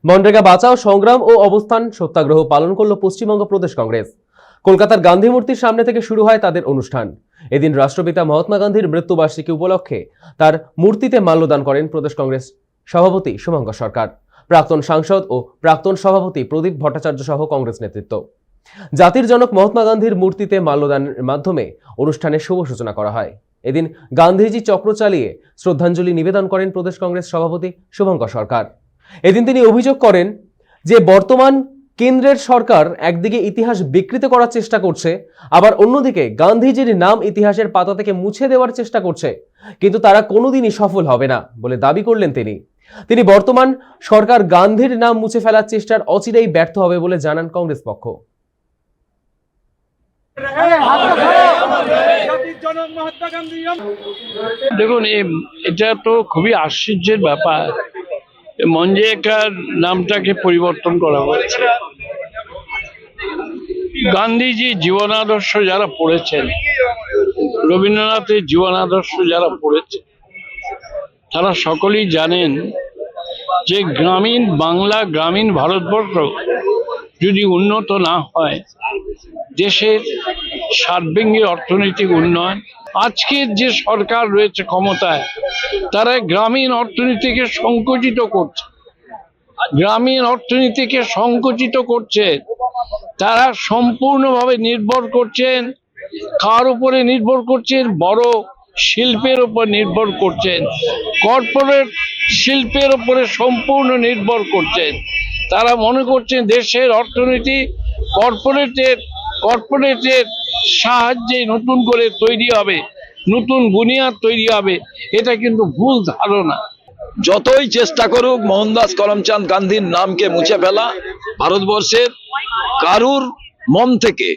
মনরেগা বাঁচাও সংগ্রাম ও অবস্থান সত্যাগ্রহ পালন করল পশ্চিমবঙ্গ প্রদেশ কংগ্রেস। কলকাতার গান্ধী মূর্তির সামনে থেকে শুরু হয় তাদের অনুষ্ঠান। এদিন রাষ্ট্রপিতা মহাত্মা গান্ধীর মৃত্যুবার্ষিকী উপলক্ষে তার মূর্তিতে মাল্যদান করেন প্রদেশ কংগ্রেস সভাপতি শুভঙ্কর সরকার, প্রাক্তন সাংসদ ও প্রাক্তন সভাপতি প্রদীপ ভট্টাচার্য সহ কংগ্রেস নেতৃত্ব। জাতির জনক মহাত্মা গান্ধীর মূর্তিতে মাল্যদানের মাধ্যমে অনুষ্ঠানের শুভ সূচনা করা হয়। এদিন গান্ধীজি চক্র চালিয়ে শ্রদ্ধাঞ্জলি নিবেদন করেন প্রদেশ কংগ্রেস সভাপতি শুভঙ্কর সরকার। এদিন তিনি অভিযোগ করেন যে বর্তমান কেন্দ্রের সরকার একদিকে ইতিহাস বিকৃত করার চেষ্টা করছে, আবার অন্যদিকে গান্ধীজির নাম ইতিহাসের পাতা থেকে মুছে দেওয়ার চেষ্টা করছে, কিন্তু তারা কোনোদিনই সফল হবে না বলে দাবি করলেন তিনি বর্তমান সরকার গান্ধীর নাম মুছে ফেলার চেষ্টার অচিরেই ব্যর্থ হবে বলে জানান কংগ্রেস পক্ষ। দেখুন, এটা তো খুবই আশ্চর্যের ব্যাপার। মনরেগার নামটাকে পরিবর্তন করা হয়েছে। গান্ধীজি জীবনাদর্শ যারা পড়েছেন, রবীন্দ্রনাথের জীবনাদর্শ যারা পড়েছেন, তারা সকলেই জানেন যে গ্রামীণ বাংলা, গ্রামীণ ভারতবর্ষ যদি উন্নত না হয়, দেশের সার্বিক অর্থনৈতিক উন্নয়ন, আজকের যে সরকার রয়েছে ক্ষমতায়, তারা গ্রামীণ অর্থনীতিকে সংকুচিত করছে। তারা সম্পূর্ণভাবে নির্ভর করছেন কার উপরে নির্ভর করছেন? বড় শিল্পের উপর নির্ভর করছেন, কর্পোরেট শিল্পের উপরে সম্পূর্ণ নির্ভর করছেন। তারা মনে করছেন দেশের অর্থনীতি কর্পোরেটের সাহায্যে নতুন করে তৈরি হবে, নতুন বুনিয়াদ তৈরি হবে। এটা কিন্তু ভুল ধারণা। যতই চেষ্টা করুক মোহনদাস করমচাঁদ গান্ধীর নামকে মুছে ফেলা, ভারতবর্ষের কারুর মন থেকে,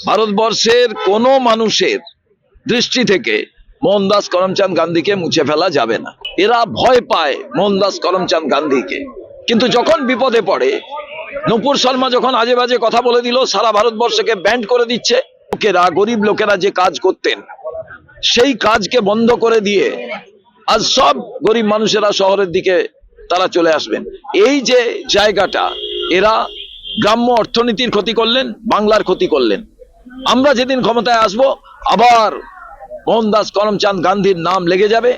ভারতবর্ষের কোনো মানুষের দৃষ্টি থেকে মোহনদাস করমচাঁদ গান্ধীকে মুছে ফেলা যাবে না। এরা ভয় পায় মোহনদাস করমচাঁদ গান্ধীকে, কিন্তু যখন বিপদে পড়ে, নূপুর শর্মা যখন আজে বাজে কথা বলে দিল, সারা ভারতবর্ষকে ব্যান্ড করে দিচ্ছে, গরিব লোকেরা যে কাজ করতেন সেই কাজকে বন্ধ করে দিয়ে আজ সব গরিব মানুষেরা শহরের দিকে তারা চলে আসবেন। এই যে জায়গাটা, এরা গ্রাম্য অর্থনীতির ক্ষতি করলেন, বাংলার ক্ষতি করলেন। আমরা যেদিন ক্ষমতায় আসব, আবার মোহনদাস করমচাঁদ গান্ধীর নাম লেগে যাবে,